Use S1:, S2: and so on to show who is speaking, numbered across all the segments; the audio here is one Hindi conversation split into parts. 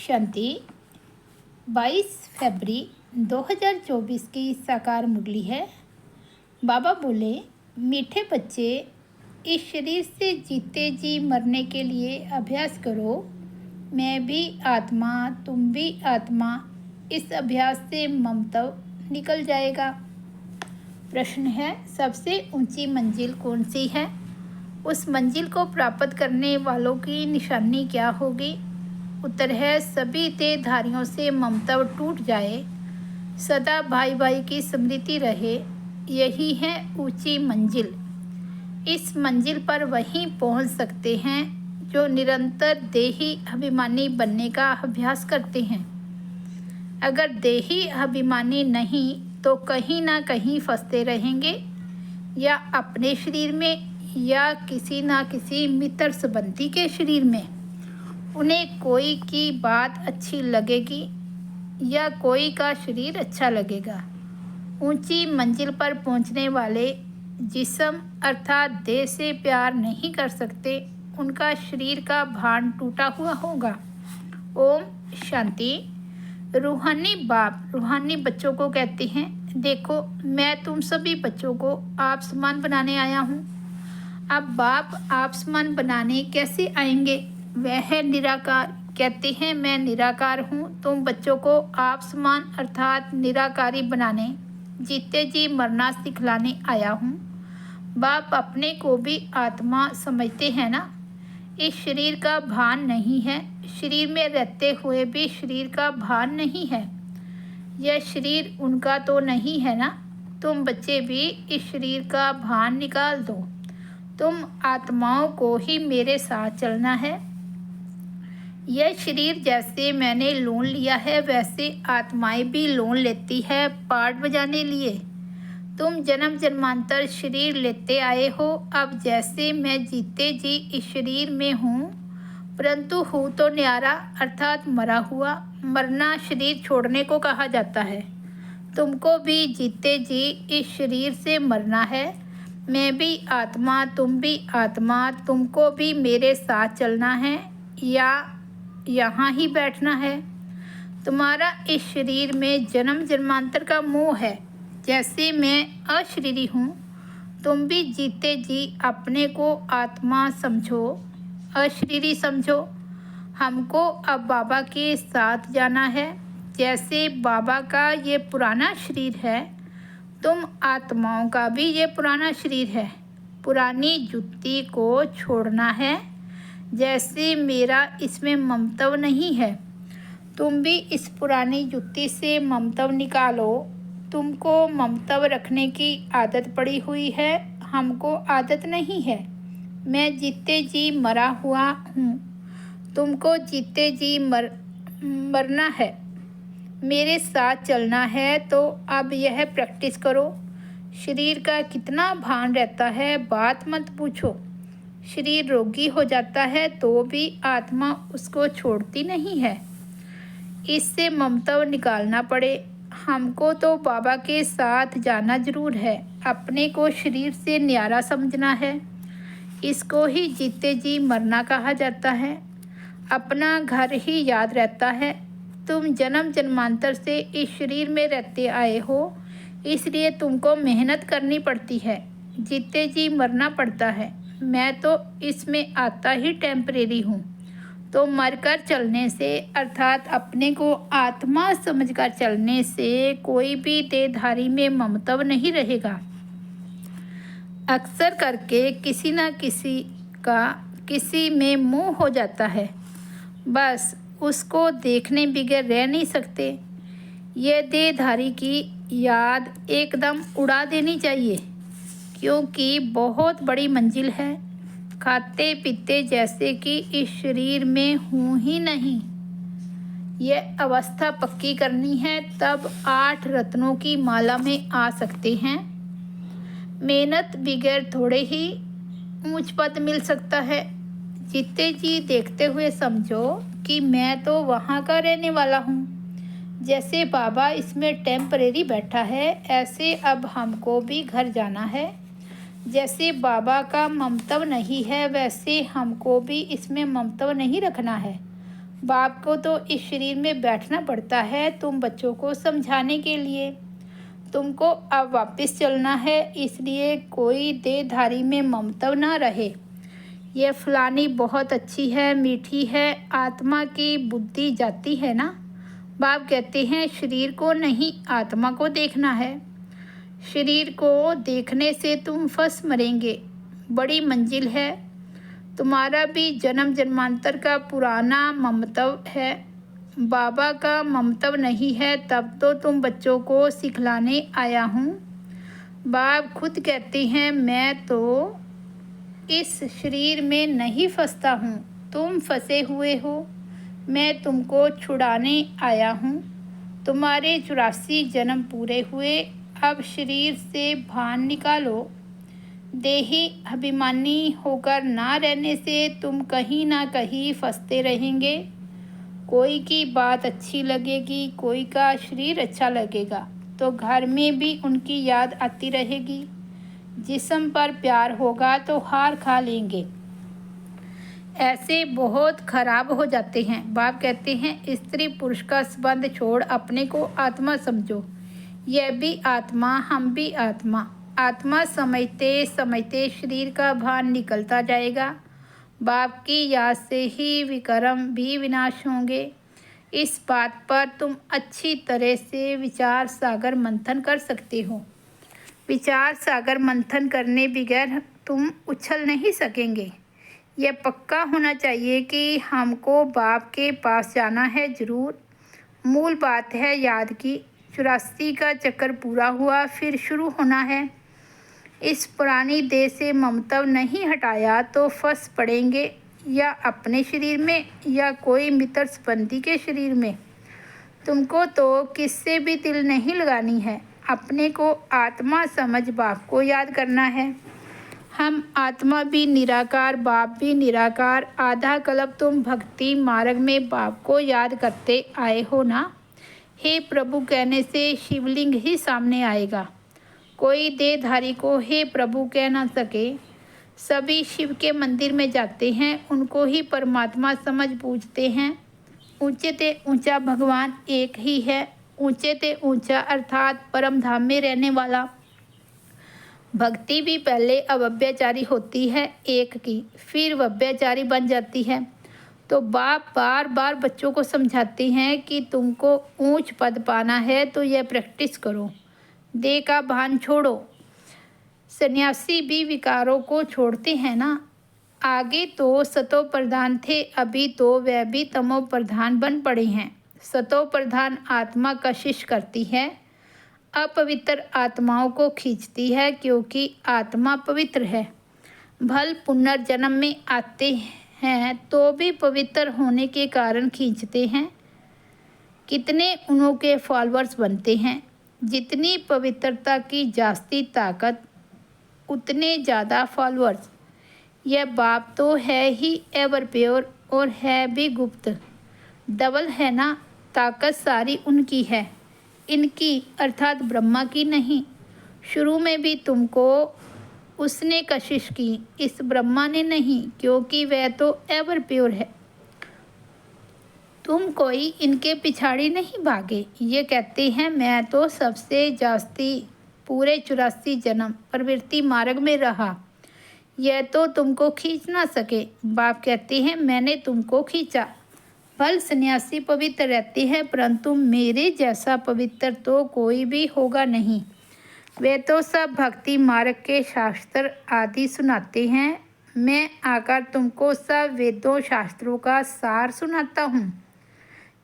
S1: शांति 22 फरवरी 2024 की साकार मुरली है। बाबा बोले, मीठे बच्चे, इस शरीर से जीते जी मरने के लिए अभ्यास करो। मैं भी आत्मा, तुम भी आत्मा। इस अभ्यास से ममत्व निकल जाएगा। प्रश्न है, सबसे ऊंची मंजिल कौन सी है? उस मंजिल को प्राप्त करने वालों की निशानी क्या होगी? उत्तर है, सभी देहधारियों से ममत्व टूट जाए, सदा भाई भाई की स्मृति रहे। यही है ऊंची मंजिल। इस मंजिल पर वहीं पहुंच सकते हैं जो निरंतर देही अभिमानी बनने का अभ्यास करते हैं। अगर देही अभिमानी नहीं तो कहीं ना कहीं फंसते रहेंगे, या अपने शरीर में या किसी ना किसी मित्र संबंधी के शरीर में। उन्हें कोई की बात अच्छी लगेगी या कोई का शरीर अच्छा लगेगा। ऊंची मंजिल पर पहुंचने वाले जिस्म अर्थात देह से प्यार नहीं कर सकते, उनका शरीर का भान टूटा हुआ होगा। ओम शांति। रूहानी बाप रूहानी बच्चों को कहते हैं, देखो मैं तुम सभी बच्चों को आप समान बनाने आया हूँ। अब बाप आप समान बनाने कैसे आएंगे? वह है निराकार। कहते हैं, मैं निराकार हूँ। तुम बच्चों को आप समान अर्थात निराकारी बनाने, जीते जी मरना सिखलाने आया हूँ। बाप अपने को भी आत्मा समझते हैं ना? इस शरीर का भान नहीं है। शरीर में रहते हुए भी शरीर का भान नहीं है। यह शरीर उनका तो नहीं है ना? तुम बच्चे भी इस शरीर का भान निकाल दो। तुम आत्माओं को ही मेरे साथ चलना है। यह शरीर जैसे मैंने लोन लिया है, वैसे आत्माएं भी लोन लेती है पार्ट बजाने लिए। तुम जन्म जन्मांतर शरीर लेते आए हो। अब जैसे मैं जीते जी इस शरीर में हूँ, परंतु हूँ तो न्यारा अर्थात मरा हुआ। मरना शरीर छोड़ने को कहा जाता है। तुमको भी जीते जी इस शरीर से मरना है। मैं भी आत्मा, तुम भी आत्मा। तुमको भी मेरे साथ चलना है या यहाँ ही बैठना है। तुम्हारा इस शरीर में जन्म जन्मांतर का मोह है। जैसे मैं अशरीरी हूँ, तुम भी जीते जी अपने को आत्मा समझो, अशरीरी समझो। हमको अब बाबा के साथ जाना है। जैसे बाबा का ये पुराना शरीर है, तुम आत्माओं का भी ये पुराना शरीर है। पुरानी जुत्ती को छोड़ना है। जैसे मेरा इसमें ममत्व नहीं है, तुम भी इस पुरानी जुत्ती से ममत्व निकालो। तुमको ममत्व रखने की आदत पड़ी हुई है, हमको आदत नहीं है। मैं जीते जी मरा हुआ हूँ। तुमको जीते जी मरना है, मेरे साथ चलना है। तो अब यह प्रैक्टिस करो। शरीर का कितना भान रहता है, बात मत पूछो। शरीर रोगी हो जाता है तो भी आत्मा उसको छोड़ती नहीं है। इससे ममत्व निकालना पड़े। हमको तो बाबा के साथ जाना जरूर है। अपने को शरीर से न्यारा समझना है। इसको ही जीते जी मरना कहा जाता है। अपना घर ही याद रहता है। तुम जन्म जन्मांतर से इस शरीर में रहते आए हो, इसलिए तुमको मेहनत करनी पड़ती है, जीते जी मरना पड़ता है। मैं तो इसमें आता ही टेम्परेरी हूँ। तो मरकर चलने से अर्थात अपने को आत्मा समझकर चलने से कोई भी देहधारी में ममत्व नहीं रहेगा। अक्सर करके किसी न किसी का किसी में मोह हो जाता है, बस उसको देखने बगैर रह नहीं सकते। ये देहधारी की याद एकदम उड़ा देनी चाहिए, क्योंकि बहुत बड़ी मंजिल है। खाते पीते जैसे कि इस शरीर में हूँ ही नहीं। यह अवस्था पक्की करनी है, तब 8 रत्नों की माला में आ सकते हैं। मेहनत बगैर थोड़े ही ऊंच पद मिल सकता है। जीते जी देखते हुए समझो कि मैं तो वहाँ का रहने वाला हूँ। जैसे बाबा इसमें टेम्परेरी बैठा है, ऐसे अब हमको भी घर जाना है। जैसे बाबा का ममत्व नहीं है, वैसे हमको भी इसमें ममत्व नहीं रखना है। बाप को तो इस शरीर में बैठना पड़ता है तुम बच्चों को समझाने के लिए। तुमको अब वापस चलना है, इसलिए कोई देहधारी में ममत्व ना रहे। ये फलानी बहुत अच्छी है, मीठी है, आत्मा की बुद्धि जाती है ना। बाप कहते हैं शरीर को नहीं, आत्मा को देखना है। शरीर को देखने से तुम फंस मरेंगे। बड़ी मंजिल है। तुम्हारा भी जन्म जन्मांतर का पुराना ममत्व है। बाबा का ममत्व नहीं है, तब तो तुम बच्चों को सिखलाने आया हूँ। बाप खुद कहते हैं मैं तो इस शरीर में नहीं फंसता हूँ, तुम फंसे हुए हो। मैं तुमको छुड़ाने आया हूँ। तुम्हारे 84 जन्म पूरे हुए, अब शरीर से भान निकालो। देही अभिमानी होकर ना रहने से तुम कहीं ना कहीं फंसते रहेंगे। कोई की बात अच्छी लगेगी, कोई का शरीर अच्छा लगेगा, तो घर में भी उनकी याद आती रहेगी। जिस्म पर प्यार होगा तो हार खा लेंगे। ऐसे बहुत खराब हो जाते हैं। बाप कहते हैं स्त्री पुरुष का संबंध छोड़ अपने को आत्मा समझो। यह भी आत्मा, हम भी आत्मा। आत्मा समझते समझते शरीर का भान निकलता जाएगा। बाप की याद से ही विकर्म भी विनाश होंगे। इस बात पर तुम अच्छी तरह से विचार सागर मंथन कर सकते हो। विचार सागर मंथन करने बगैर तुम उछल नहीं सकेंगे। यह पक्का होना चाहिए कि हमको बाप के पास जाना है ज़रूर। मूल बात है याद की। 84 का चक्कर पूरा हुआ, फिर शुरू होना है। इस पुरानी देह से ममत्व नहीं हटाया तो फंस पड़ेंगे, या अपने शरीर में या कोई मित्र संबंधी के शरीर में। तुमको तो किससे भी दिल नहीं लगानी है। अपने को आत्मा समझ बाप को याद करना है। हम आत्मा भी निराकार, बाप भी निराकार। आधा कल्प तुम भक्ति मार्ग में बाप को याद करते आए हो ना। हे प्रभु कहने से शिवलिंग ही सामने आएगा। कोई देहधारी को हे प्रभु कह ना सके। सभी शिव के मंदिर में जाते हैं, उनको ही परमात्मा समझ पूजते हैं। ऊंचे ते ऊंचा भगवान एक ही है। ऊंचे ते ऊंचा अर्थात परम धाम में रहने वाला। भक्ति भी पहले अव्यभिचारी होती है एक की, फिर व्यभिचारी बन जाती है। तो बाप बार बार बच्चों को समझाते हैं कि तुमको ऊंच पद पाना है तो यह प्रैक्टिस करो। देह का भान छोड़ो। सन्यासी भी विकारों को छोड़ते हैं ना। आगे तो सतो प्रधान थे, अभी तो वह भी तमो प्रधान बन पड़े हैं। सतो प्रधान आत्मा कशिश करती है, अपवित्र आत्माओं को खींचती है, क्योंकि आत्मा पवित्र है। भल पुनर्जन्म में आते हैं तो भी पवित्र होने के कारण खींचते हैं। कितने उनके फॉलोअर्स बनते हैं। जितनी पवित्रता की जास्ती ताकत, उतने ज़्यादा फॉलोअर्स। यह बाप तो है ही एवर प्योर और है भी गुप्त। डबल है ना। ताकत सारी उनकी है, इनकी अर्थात ब्रह्मा की नहीं। शुरू में भी तुमको उसने कशिश की, इस ब्रह्मा ने नहीं, क्योंकि वह तो एवर प्योर है। तुम कोई इनके पिछाड़ी नहीं भागे। ये कहते हैं मैं तो सबसे जास्ती पूरे 84 जन्म प्रवृत्ति मार्ग में रहा, यह तो तुमको खींच ना सके। बाप कहते हैं मैंने तुमको खींचा। भल सन्यासी पवित्र रहते हैं, परंतु मेरे जैसा पवित्र तो कोई भी होगा नहीं। वे तो सब भक्ति मार्ग के शास्त्र आदि सुनाते हैं। मैं आकर तुमको सब वेदों शास्त्रों का सार सुनाता हूँ।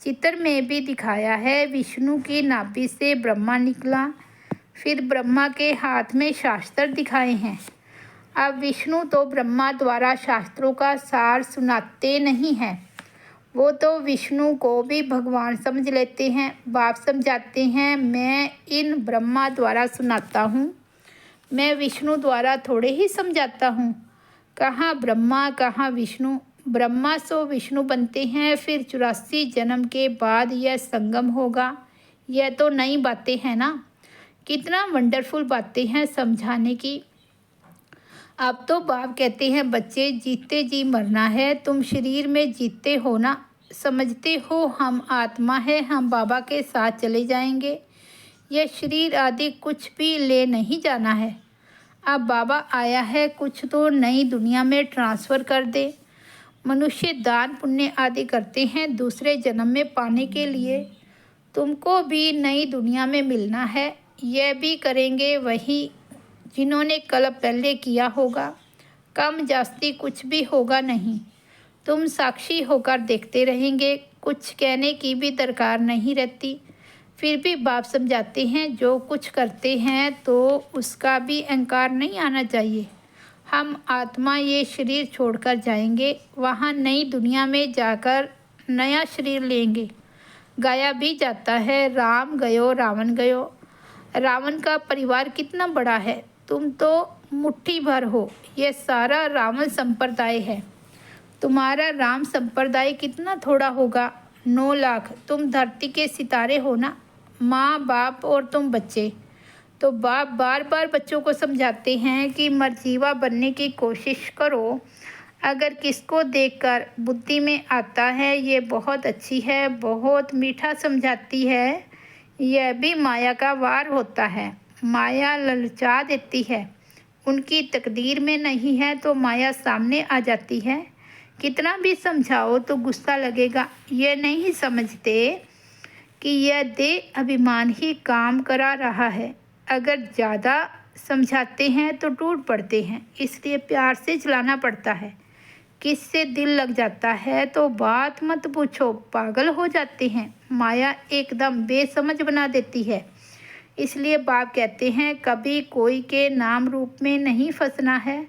S1: चित्र में भी दिखाया है, विष्णु की नाभि से ब्रह्मा निकला, फिर ब्रह्मा के हाथ में शास्त्र दिखाए हैं। अब विष्णु तो ब्रह्मा द्वारा शास्त्रों का सार सुनाते नहीं हैं, वो तो विष्णु को भी भगवान समझ लेते हैं। बाप समझाते हैं मैं इन ब्रह्मा द्वारा सुनाता हूँ, मैं विष्णु द्वारा थोड़े ही समझाता हूँ। कहाँ ब्रह्मा कहाँ विष्णु। ब्रह्मा सो विष्णु बनते हैं, फिर 84 जन्म के बाद यह संगम होगा। यह तो नई बातें हैं ना। कितना वंडरफुल बातें हैं समझाने की। अब तो बाप कहते हैं बच्चे जीते जी मरना है। तुम शरीर में जीते हो ना, समझते हो हम आत्मा है, हम बाबा के साथ चले जाएंगे। यह शरीर आदि कुछ भी ले नहीं जाना है। अब बाबा आया है, कुछ तो नई दुनिया में ट्रांसफ़र कर दे। मनुष्य दान पुण्य आदि करते हैं दूसरे जन्म में पाने के लिए। तुमको भी नई दुनिया में मिलना है। यह भी करेंगे वही जिन्होंने कल पहले किया होगा। कम जास्ती कुछ भी होगा नहीं। तुम साक्षी होकर देखते रहेंगे, कुछ कहने की भी दरकार नहीं रहती। फिर भी बाप समझाते हैं, जो कुछ करते हैं तो उसका भी अहंकार नहीं आना चाहिए। हम आत्मा ये शरीर छोड़कर जाएंगे, वहाँ नई दुनिया में जाकर नया शरीर लेंगे। गाया भी जाता है, राम गयो रावण गयो। रावण का परिवार कितना बड़ा है, तुम तो मुट्ठी भर हो। यह सारा रावण संप्रदाय है। तुम्हारा राम संप्रदाय कितना थोड़ा होगा, 9 लाख। तुम धरती के सितारे हो ना, माँ बाप और तुम बच्चे। तो बाप बार बार बच्चों को समझाते हैं कि मर्जीवा बनने की कोशिश करो। अगर किसको देखकर बुद्धि में आता है ये बहुत अच्छी है, बहुत मीठा समझाती है, यह भी माया का वार होता है। माया ललचा देती है, उनकी तकदीर में नहीं है तो माया सामने आ जाती है। कितना भी समझाओ तो गुस्सा लगेगा। ये नहीं समझते कि यह देह अभिमान ही काम करा रहा है। अगर ज़्यादा समझाते हैं तो टूट पड़ते हैं, इसलिए प्यार से चलाना पड़ता है। किससे दिल लग जाता है तो बात मत पूछो, पागल हो जाते हैं। माया एकदम बेसमझ बना देती है। इसलिए बाप कहते हैं, कभी कोई के नाम रूप में नहीं फंसना है।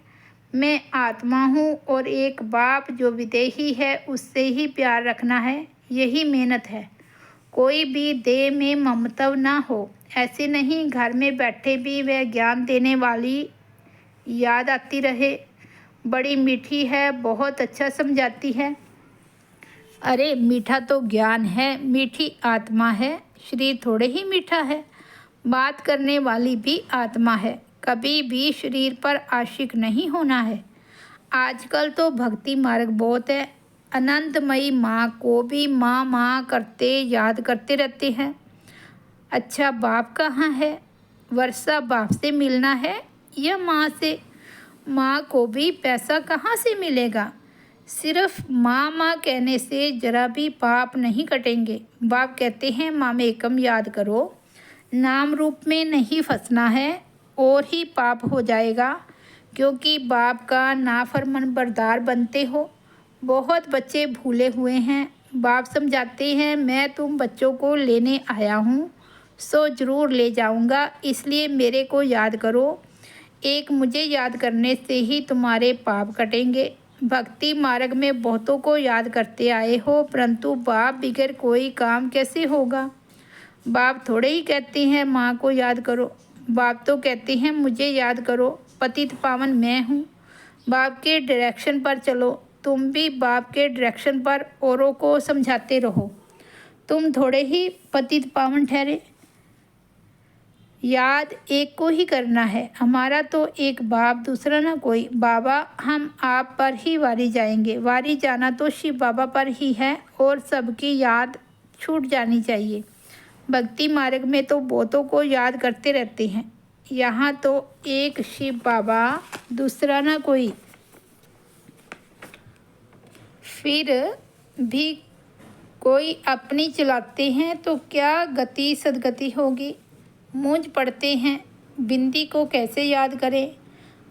S1: मैं आत्मा हूँ और एक बाप जो विदेही है उससे ही प्यार रखना है। यही मेहनत है। कोई भी देह में ममत्व ना हो। ऐसे नहीं घर में बैठे भी वह ज्ञान देने वाली याद आती रहे। बड़ी मीठी है, बहुत अच्छा समझाती है। अरे मीठा तो ज्ञान है, मीठी आत्मा है। शरीर थोड़े ही मीठा है, बात करने वाली भी आत्मा है। कभी भी शरीर पर आशिक नहीं होना है। आजकल तो भक्ति मार्ग बहुत है। अनंतमयी माँ को भी माँ माँ करते याद करते रहते हैं। अच्छा बाप कहाँ है? वर्षा बाप से मिलना है या माँ से? माँ को भी पैसा कहाँ से मिलेगा? सिर्फ माँ माँ कहने से जरा भी पाप नहीं कटेंगे। बाप कहते हैं, मामेकम याद करो, नाम रूप में नहीं फंसना है और ही पाप हो जाएगा, क्योंकि बाप का नाफरमान बरदार बनते हो। बहुत बच्चे भूले हुए हैं। बाप समझाते हैं, मैं तुम बच्चों को लेने आया हूँ, सो ज़रूर ले जाऊँगा, इसलिए मेरे को याद करो। एक मुझे याद करने से ही तुम्हारे पाप कटेंगे। भक्ति मार्ग में बहुतों को याद करते आए हो, परंतु बाप बिगैर कोई काम कैसे होगा? बाप थोड़े ही कहते हैं माँ को याद करो। बाप तो कहते हैं मुझे याद करो, पतित पावन मैं हूँ। बाप के डायरेक्शन पर चलो। तुम भी बाप के डायरेक्शन पर औरों को समझाते रहो। तुम थोड़े ही पतित पावन ठहरे। याद एक को ही करना है। हमारा तो एक बाप, दूसरा ना कोई। बाबा हम आप पर ही वारी जाएंगे। वारी जाना तो शिव बाबा पर ही है और सबकी याद छूट जानी चाहिए। भक्ति मार्ग में तो बहुतों को याद करते रहते हैं। यहाँ तो एक शिव बाबा, दूसरा ना कोई। फिर भी कोई अपनी चलाते हैं तो क्या गति सदगति होगी? मूंझ पड़ते हैं, बिंदी को कैसे याद करें?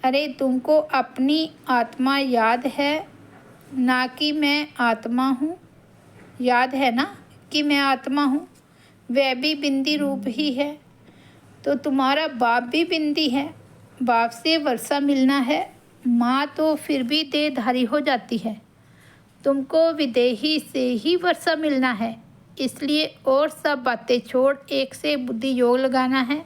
S1: अरे तुमको अपनी आत्मा याद है ना कि मैं आत्मा हूँ? याद है ना कि मैं आत्मा हूँ? वह भी बिंदी रूप ही है। तो तुम्हारा बाप भी बिंदी है। बाप से वर्षा मिलना है। माँ तो फिर भी देहधारी हो जाती है। तुमको विदेही से ही वर्षा मिलना है, इसलिए और सब बातें छोड़ एक से बुद्धि योग लगाना है।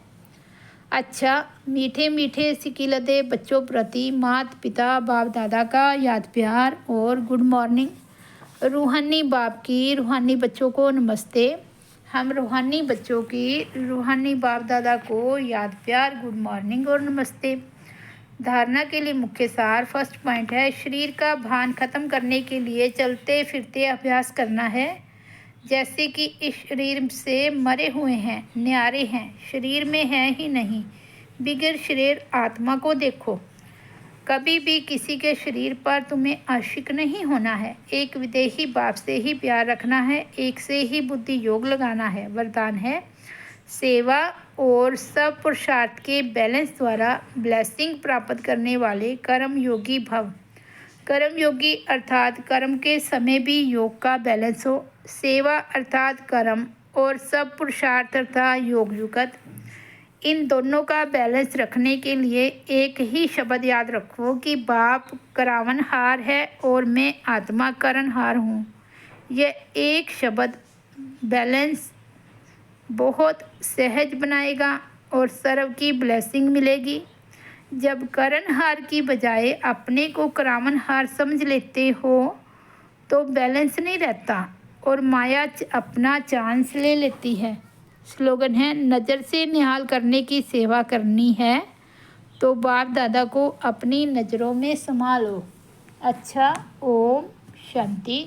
S1: अच्छा मीठे मीठे सिकिलदे बच्चों प्रति माता पिता बाप दादा का याद प्यार और गुड मॉर्निंग। रूहानी बाप की रूहानी बच्चों को नमस्ते। हम रूहानी बच्चों की रूहानी बाप दादा को याद प्यार, गुड मॉर्निंग और नमस्ते। धारणा के लिए मुख्य सार फर्स्ट पॉइंट है, शरीर का भान खत्म करने के लिए चलते फिरते अभ्यास करना है। जैसे कि इस शरीर से मरे हुए हैं, न्यारे हैं, शरीर में है ही नहीं, बिगर शरीर आत्मा को देखो। कभी भी किसी के शरीर पर तुम्हें आशिक नहीं होना है। एक विदेही बाप से ही प्यार रखना है, एक से ही बुद्धि योग लगाना है। वरदान है, सेवा और सब पुरुषार्थ के बैलेंस द्वारा ब्लेसिंग प्राप्त करने वाले कर्म योगी भव। कर्म योगी अर्थात कर्म के समय भी योग का बैलेंस हो। सेवा अर्थात कर्म और सब पुरुषार्थ अर्थात योग युगत। इन दोनों का बैलेंस रखने के लिए एक ही शब्द याद रखो कि बाप करावनहार है और मैं आत्मा करणहार हूँ। यह एक शब्द बैलेंस बहुत सहज बनाएगा और सर्व की ब्लेसिंग मिलेगी। जब करणहार की बजाय अपने को करावनहार समझ लेते हो तो बैलेंस नहीं रहता और माया अपना चांस ले लेती है। स्लोगन है, नज़र से निहाल करने की सेवा करनी है तो बाप दादा को अपनी नज़रों में समा लो। अच्छा, ओम शांति।